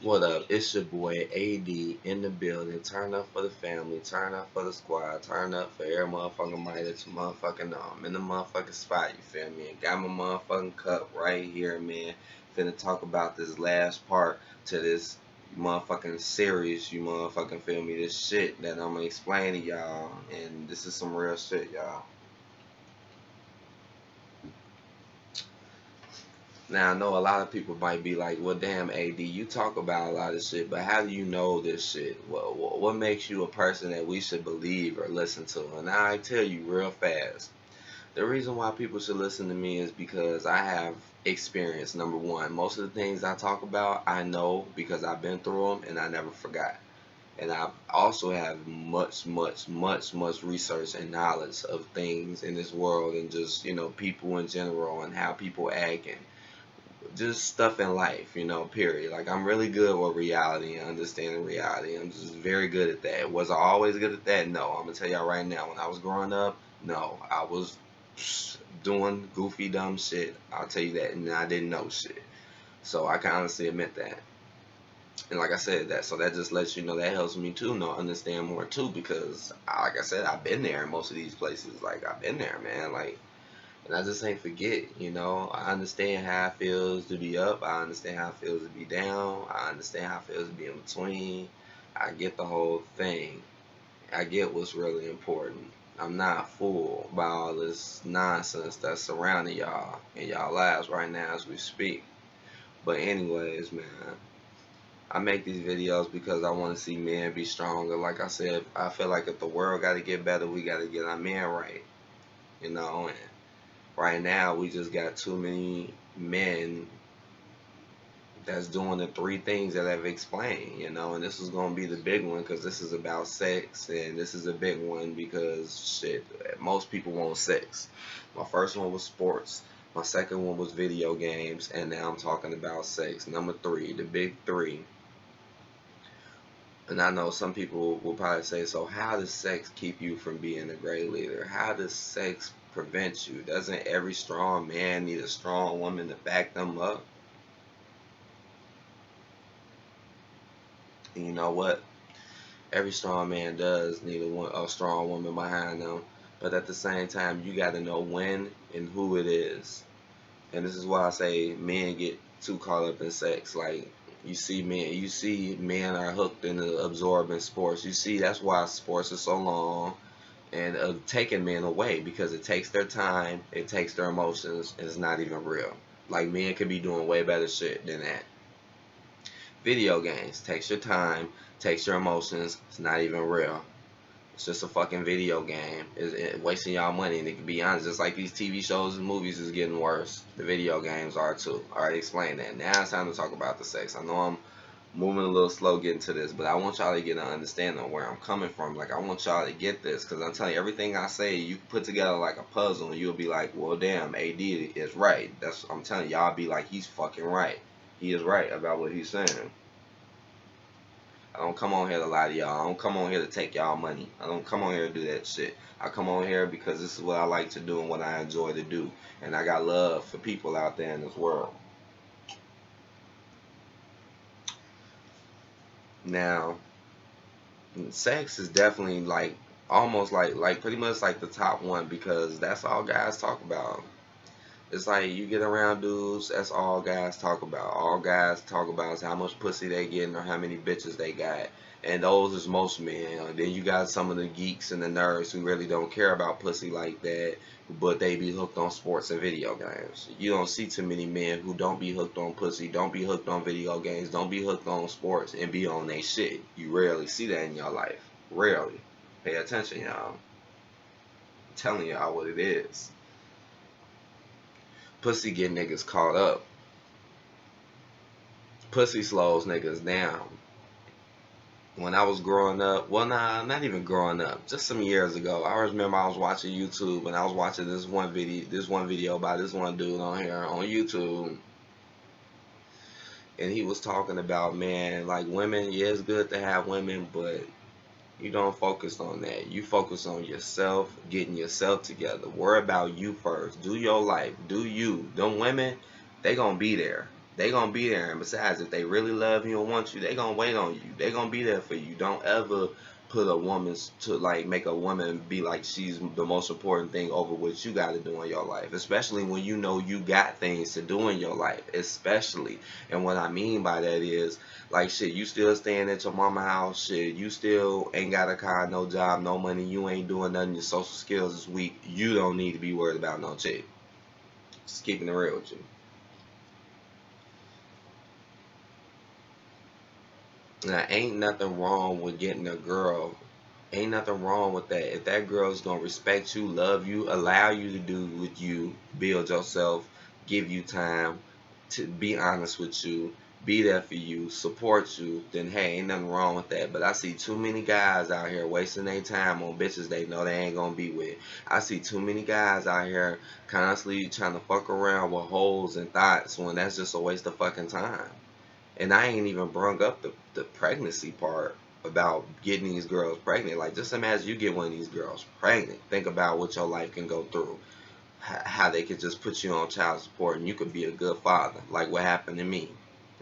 What up? It's your boy AD in the building. Turn up for the family, turn up for the squad, turn up for every motherfucking mic that you motherfucking know. I'm in the motherfucking spot, you feel me? Got my motherfucking cup right here, man. Finna talk about this last part to this motherfucking series, you motherfucking feel me? This shit that I'm gonna explain to y'all. And this is some real shit, y'all. Now I know a lot of people might be like, "Well, damn, AD, you talk about a lot of shit, but how do you know this shit? What makes you a person that we should believe or listen to?" And I tell you real fast, the reason why people should listen to me is because I have experience. Number one, most of the things I talk about, I know because I've been through them and I never forgot. And I also have much research and knowledge of things in this world and just people in general and how people act and just stuff in life, period. Like I'm really good with reality and understanding reality. I'm just very good at that. Was I always good at that? No. I'm gonna tell y'all right now. When I was growing up, no, I was doing goofy dumb shit. I'll tell you that, and I didn't know shit. So I can honestly admit that. And like I said, that so that just lets you know that helps me too, know understand more too, because like I said, I've been there in most of these places. Like I've been there, man. Like and I just ain't forget. I understand how it feels to be up. I understand how it feels to be down. I understand how it feels to be in between. I get the whole thing. I get what's really important. I'm not fooled by all this nonsense that's surrounding y'all in y'all lives right now as we speak. But anyways, man, I make these videos because I want to see men be stronger. Like I said, I feel like if the world got to get better, we got to get our men right. And right now, we just got too many men that's doing the three things that I've explained. And this is going to be the big one because this is about sex, and this is a big one because, shit, most people want sex. My first one was sports, my second one was video games, and now I'm talking about sex. Number three, the big three. And I know some people will probably say, so how does sex keep you from being a great leader? How does sex prevent you? Doesn't every strong man need a strong woman to back them up? And you know what? Every strong man does need a strong woman behind them. But at the same time, you got to know when and who it is. And this is why I say men get too caught up in sex. Like you see men are hooked into absorbing sports. You see that's why sports are so long and taking men away because it takes their time, it takes their emotions, and it's not even real. Like men could be doing way better shit than that. Video games takes your time, takes your emotions. It's not even real. It's just a fucking video game. It's wasting y'all money. And to be honest, just like these TV shows and movies is getting worse, the video games are too. I already explained that. Now it's time to talk about the sex. I know I'm moving a little slow getting to this, but I want y'all to get an understanding of where I'm coming from. Like I want y'all to get this, because I'm telling you, everything I say, you can put together like a puzzle, and you'll be like, well, damn, AD is right. I'm telling y'all, be like, he's fucking right. He is right about what he's saying. I don't come on here to lie to y'all. I don't come on here to take y'all money. I don't come on here to do that shit. I come on here because this is what I like to do and what I enjoy to do. And I got love for people out there in this world. Now, sex is definitely like almost like pretty much like the top one because that's all guys talk about. It's like you get around dudes, that's all guys talk about. All guys talk about is how much pussy they getting or how many bitches they got. And those is most men. Then you got some of the geeks and the nerds who really don't care about pussy like that, but they be hooked on sports and video games. You don't see too many men who don't be hooked on pussy, don't be hooked on video games, don't be hooked on sports, and be on they shit. You rarely see that in your life. Rarely. Pay attention, y'all. I'm telling y'all what it is. Pussy get niggas caught up. Pussy slows niggas down. When I was growing up, well, nah, not even growing up, just some years ago, I remember I was watching YouTube and I was watching this one video by this one dude on here on YouTube, and he was talking about, man, like women, yeah, it's good to have women, but you don't focus on that. You focus on yourself, getting yourself together. Worry about you first. Do your life. Do you. Them women, they gonna be there. They gonna be there. And besides, if they really love you and want you, they gonna wait on you. They gonna be there for you. Don't ever put a woman's to like make a woman be like she's the most important thing over what you got to do in your life, especially when you know you got things to do in your life, especially. And what I mean by that is like shit, you still staying at your mama house, shit, you still ain't got a car, no job, no money, you ain't doing nothing, your social skills is weak, you don't need to be worried about no chick. Just keeping it real with you. Now, ain't nothing wrong with getting a girl. Ain't nothing wrong with that. If that girl is gonna respect you, love you, allow you to do with you, build yourself, give you time, to be honest with you, be there for you, support you, then hey, ain't nothing wrong with that. But I see too many guys out here wasting their time on bitches they know they ain't gonna be with. I see too many guys out here constantly trying to fuck around with hoes and thoughts when that's just a waste of fucking time. And I ain't even brung up the pregnancy part about getting these girls pregnant. Like, just imagine you get one of these girls pregnant. Think about what your life can go through. How they could just put you on child support and you could be a good father, like what happened to me.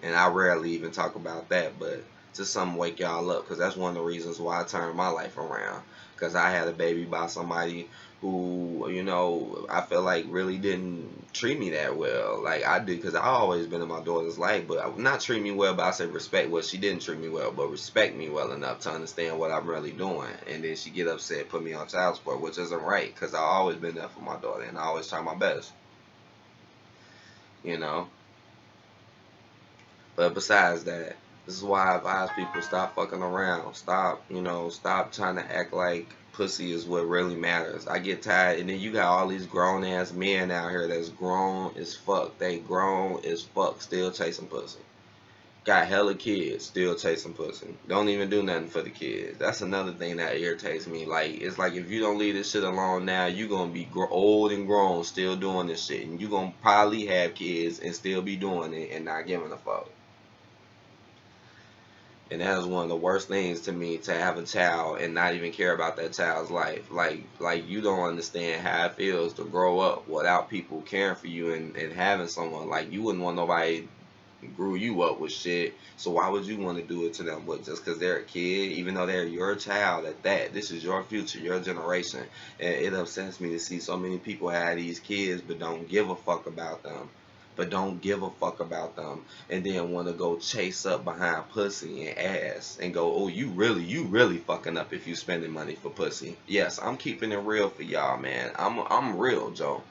And I rarely even talk about that, but just something wake y'all up, because that's one of the reasons why I turned my life around. Because I had a baby by somebody who, I feel like really didn't treat me that well. Like I did, because I always been in my daughter's life, but not treat me well, but I say respect. Well, she didn't treat me well, but respect me well enough to understand what I'm really doing. And then she get upset, put me on child support, which isn't right, because I always been there for my daughter and I always try my best, you know. But besides that, this is why I advise people stop fucking around. Stop trying to act like pussy is what really matters. I get tired, and then you got all these grown ass men out here that's grown as fuck. They grown as fuck, still chasing pussy. Got hella kids, still chasing pussy. Don't even do nothing for the kids. That's another thing that irritates me. Like, it's like if you don't leave this shit alone now, you gonna be old and grown still doing this shit, and you gonna probably have kids and still be doing it and not giving a fuck. And that is one of the worst things to me, to have a child and not even care about that child's life. Like you don't understand how it feels to grow up without people caring for you and having someone. Like, you wouldn't want nobody grew you up with shit. So why would you want to do it to them? What, just because they're a kid, even though they're your child at that? This is your future, your generation. And it upsets me to see so many people have these kids but don't give a fuck about them. And then want to go chase up behind pussy and ass and go, oh, you really fucking up if you spending money for pussy. Yes, I'm keeping it real for y'all, man. I'm real, Joe.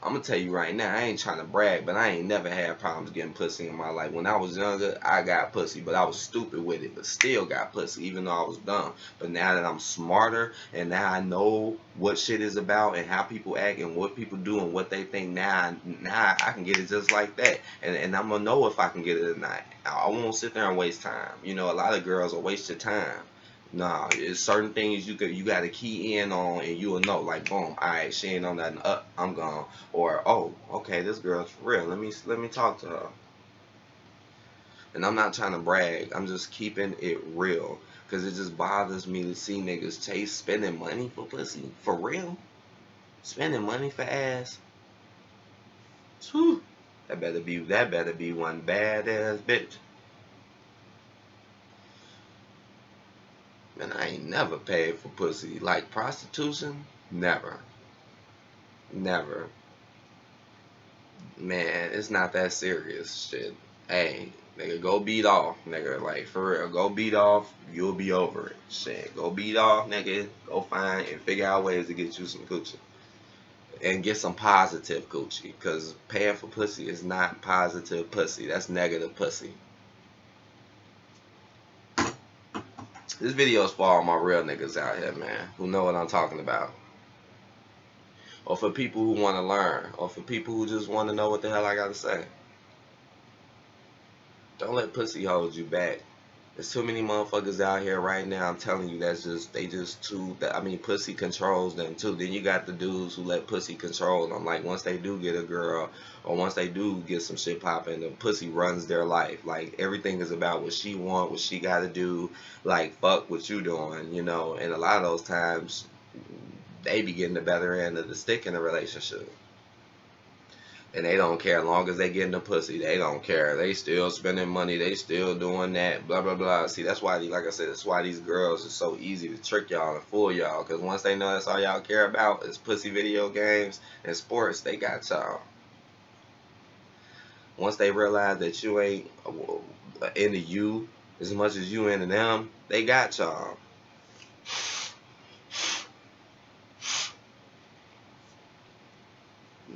I'm gonna tell you right now, I ain't trying to brag, but I ain't never had problems getting pussy in my life. When I was younger, I got pussy, but I was stupid with it, but still got pussy, even though I was dumb. But now that I'm smarter and now I know what shit is about and how people act and what people do and what they think, now I can get it just like that. And I'm gonna know if I can get it or not. I won't sit there and waste time. A lot of girls will waste your time. Nah, it's certain things you got to key in on, and you will know. Like, boom, all right, she ain't on nothing. Up, I'm gone. Or, oh, okay, this girl's for real. Let me talk to her. And I'm not trying to brag. I'm just keeping it real, cause it just bothers me to see niggas chase spending money for pussy. For real, spending money for ass. Whew. That better be one badass bitch. Man, I ain't never paid for pussy. Like prostitution, never. Never. Man, it's not that serious. Shit. Hey, nigga, go beat off, nigga. Like, for real, go beat off. You'll be over it. Shit, go beat off, nigga. Go find and figure out ways to get you some coochie. And get some positive coochie. Because paying for pussy is not positive pussy. That's negative pussy. This video is for all my real niggas out here, man, who know what I'm talking about. Or for people who want to learn. Or for people who just want to know what the hell I got to say. Don't let pussy hold you back. There's too many motherfuckers out here right now. I'm telling you, they just too. I mean, pussy controls them too. Then you got the dudes who let pussy control them. Like, once they do get a girl, or once they do get some shit popping, the pussy runs their life. Like, everything is about what she want, what she got to do. Like, fuck what you doing, And a lot of those times, they be getting the better end of the stick in a relationship. And they don't care as long as they getting the pussy. They don't care. They still spending money. They still doing that. Blah blah blah. See, that's why, like I said, that's why these girls are so easy to trick y'all and fool y'all. Cause once they know that's all y'all care about is pussy, video games, and sports, they got y'all. Once they realize that you ain't into you as much as you into them, they got y'all.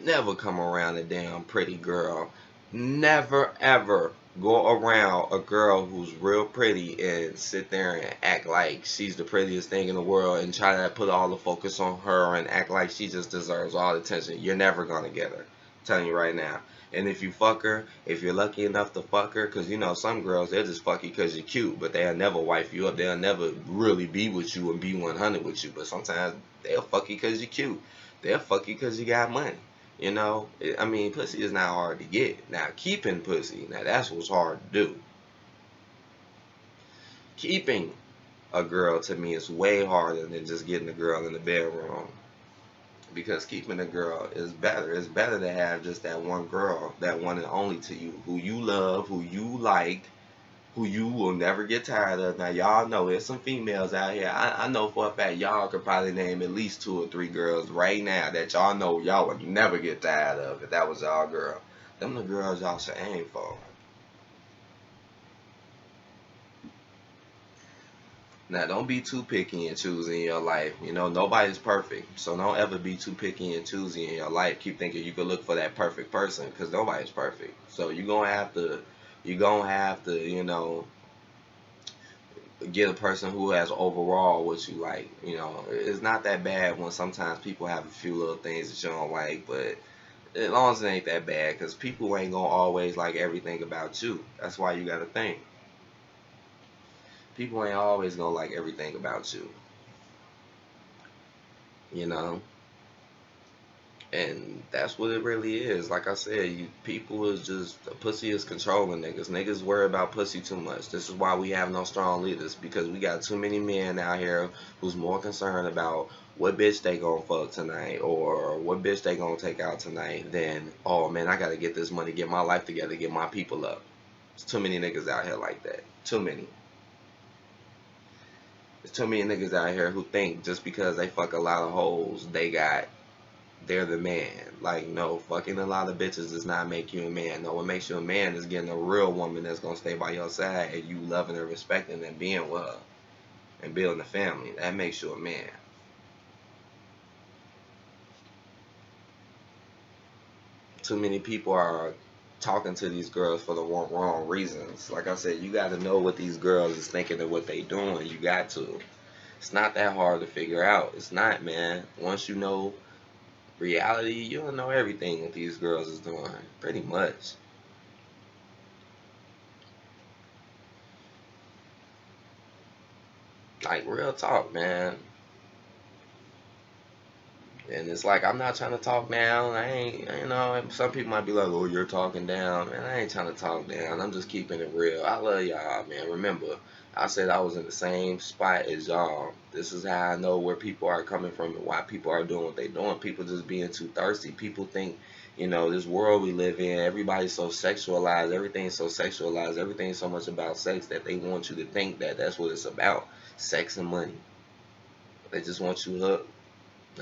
Never come around a damn pretty girl. Never ever go around a girl who's real pretty and sit there and act like she's the prettiest thing in the world and try to put all the focus on her and act like she just deserves all the attention. You're never gonna get her. I'm telling you right now. And if you fuck her, if you're lucky enough to fuck her, because you know some girls, they'll just fuck you because you're cute, but they'll never wife you up. They'll never really be with you and be 100 with you. But sometimes they'll fuck you because you're cute. They'll fuck you because you got money. You know, I mean, pussy is not hard to get. Now, keeping pussy, now that's what's hard to do. Keeping a girl to me is way harder than just getting a girl in the bedroom. Because keeping a girl is better. It's better to have just that one girl, that one and only to you, who you love, who you like, who you will never get tired of. Now, y'all know there's some females out here. I know for a fact y'all could probably name at least 2 or 3 girls right now that y'all know y'all would never get tired of if that was y'all girl. Them the girls y'all should aim for. Now, don't be too picky and choosy in your life. You know, nobody's perfect. So don't ever be too picky and choosy in your life. Keep thinking you could look for that perfect person because nobody's perfect. So you're gonna have to, you know, get a person who has overall what you like. You know, it's not that bad when sometimes people have a few little things that you don't like, but as long as it ain't that bad, because people ain't gonna always like everything about you. That's why you gotta think. People ain't always gonna like everything about you. You know, and that's what it really is. Like I said, people is just pussy is controlling niggas. Niggas worry about pussy too much. This is why we have no strong leaders because we got too many men out here who's more concerned about what bitch they gonna fuck tonight or what bitch they gonna take out tonight than oh man I gotta get this money, get my life together, get my people up. There's too many niggas out here like that. Too many. There's too many niggas out here who think just because they fuck a lot of hoes, they're the man. Like, no, fucking a lot of bitches does not make you a man. No, what makes you a man is getting a real woman that's gonna stay by your side and you loving and respecting and being with her and building a family. That makes you a man. Too many people are talking to these girls for the wrong reasons. Like I said, you got to know what these girls is thinking and what they doing. You got to. It's not that hard to figure out. It's not, man. Once you know reality, you'll know everything what these girls is doing. Pretty much. Like real talk, man. And it's like I'm not trying to talk down. I ain't, you know. Some people might be like, "Oh, you're talking down," man. I ain't trying to talk down. I'm just keeping it real. I love y'all, man. Remember, I said I was in the same spot as y'all. This is how I know where people are coming from and why people are doing what they're doing. People just being too thirsty. People think, you know, this world we live in, everybody's so sexualized. Everything's so sexualized. Everything's so much about sex that they want you to think that that's what it's about. Sex and money. They just want you hooked.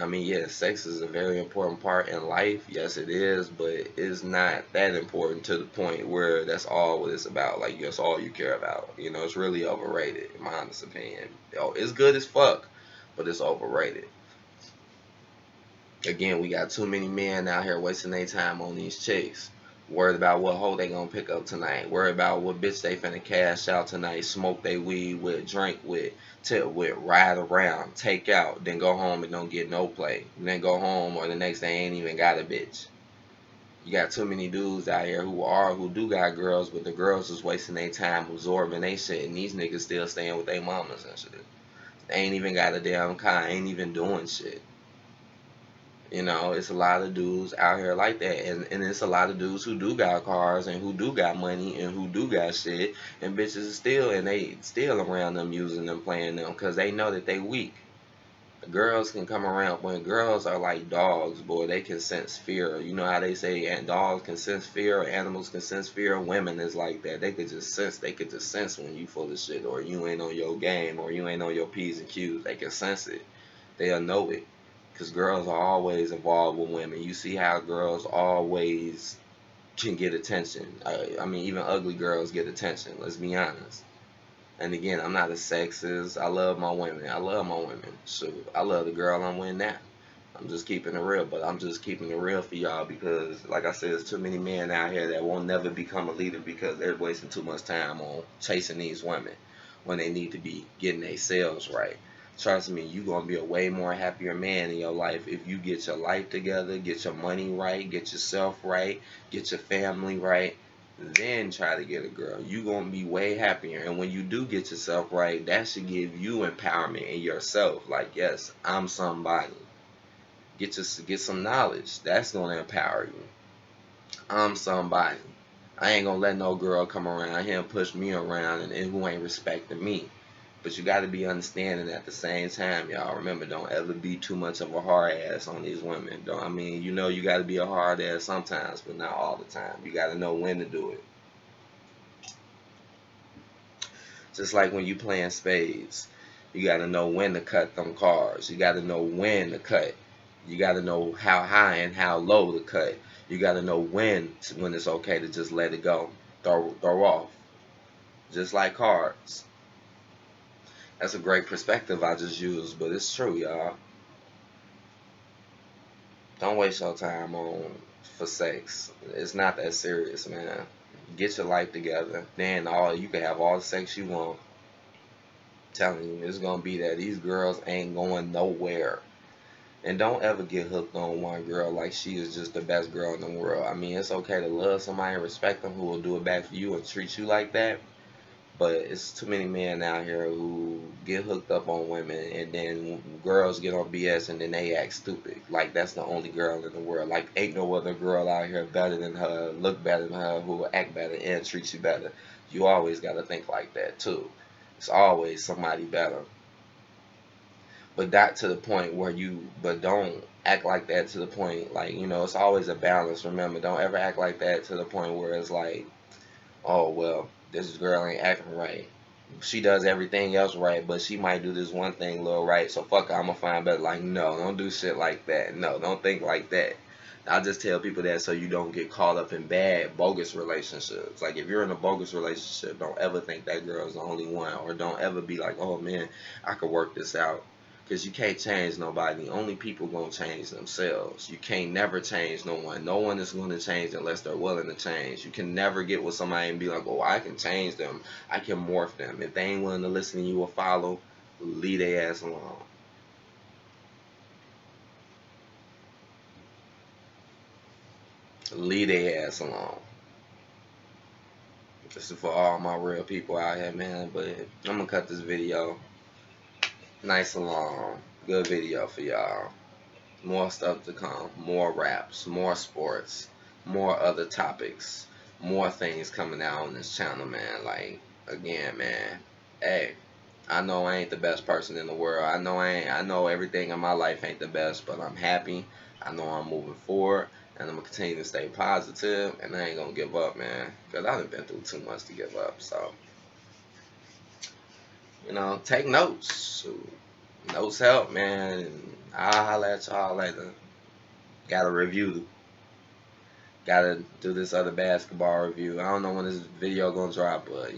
I mean, yes, sex is a very important part in life. Yes, it is, but it's not that important to the point where that's all what it's about. Like, that's all you care about. You know, it's really overrated, in my honest opinion. Oh, it's good as fuck, but it's overrated. Again, we got too many men out here wasting their time on these chicks. Worried about what hoe they gonna pick up tonight. Worried about what bitch they finna cash out tonight. Smoke they weed with, drink with, ride around, take out, then go home and don't get no play. Then go home or the next day ain't even got a bitch. You got too many dudes out here who do got girls, but the girls is wasting their time absorbing they shit, and these niggas still staying with their mamas and shit. They ain't even got a damn car, ain't even doing shit. You know, it's a lot of dudes out here like that. And it's a lot of dudes who do got cars and who do got money and who do got shit. And bitches still, and they still around them using them, playing them because they know that they weak. Girls can come around when girls are like dogs, boy. They can sense fear. You know how they say and dogs can sense fear, animals can sense fear. Women is like that. They could just sense. They could just sense when you full of shit, or you ain't on your game, or you ain't on your p's and q's. They can sense it. They'll know it. Cause girls are always involved with women. You see how girls always can get attention. I mean, even ugly girls get attention. Let's be honest. And again, I'm not a sexist. I love my women. I love my women. Shoot, I love the girl I'm with now. I'm just keeping it real, but I'm just keeping it real for y'all because, like I said, there's too many men out here that won't never become a leader because they're wasting too much time on chasing these women when they need to be getting their sales right. Trust me, you're going to be a way more happier man in your life if you get your life together, get your money right, get yourself right, get your family right, then try to get a girl. You're going to be way happier. And when you do get yourself right, that should give you empowerment in yourself. Like, yes, I'm somebody. Get some knowledge. That's going to empower you. I'm somebody. I ain't going to let no girl come around here and push me around and who ain't respecting me. But you got to be understanding at the same time, y'all. Remember, don't ever be too much of a hard ass on these women. Don't. I mean, you know you got to be a hard ass sometimes, but not all the time. You got to know when to do it. Just like when you playing spades, you got to know when to cut them cards. You got to know when to cut. You got to know how high and how low to cut. You got to know when it's okay to just let it go, throw off. Just like cards. That's a great perspective I just used, but it's true, y'all. Don't waste your time on for sex. It's not that serious, man. Get your life together. Then all you can have all the sex you want. Telling you, it's gonna be that these girls ain't going nowhere. And don't ever get hooked on one girl like she is just the best girl in the world. I mean, it's okay to love somebody and respect them who will do it back for you and treat you like that. But it's too many men out here who get hooked up on women and then girls get on BS and then they act stupid. Like that's the only girl in the world. Like ain't no other girl out here better than her, look better than her, who will act better and treat you better. You always gotta think like that too. It's always somebody better. But not to the point where but don't act like that to the point, like, it's always a balance. Remember, don't ever act like that to the point where it's like, oh, well, this girl ain't acting right. She does everything else right, but she might do this one thing a little right, so fuck her, I'm gonna find better. Like, no, don't do shit like that. No, don't think like that. I just tell people that so you don't get caught up in bad, bogus relationships. Like, if you're in a bogus relationship, don't ever think that girl's the only one, or don't ever be like, oh man, I could work this out. Because you can't change nobody. Only people gonna change themselves. You can't never change no one. No one is gonna change unless they're willing to change. You can never get with somebody and be like, oh, I can change them. I can morph them. If they ain't willing to listen to you or follow, leave their ass alone. Leave their ass alone. This is for all my real people out here, man. But I'm gonna cut this video nice and long. Good video for y'all. More stuff to come, more raps, more sports, more other topics, more things coming out on this channel, man. Like, again, man, hey, I know I ain't the best person in the world. I know everything in my life ain't the best, but I'm happy. I know I'm moving forward, and I'm gonna continue to stay positive, and I ain't gonna give up, man, because I've been through too much to give up. So, take notes. Notes help, man. And I'll holler at y'all later. Got a review. Gotta do this other basketball review. I don't know when this video gonna drop, but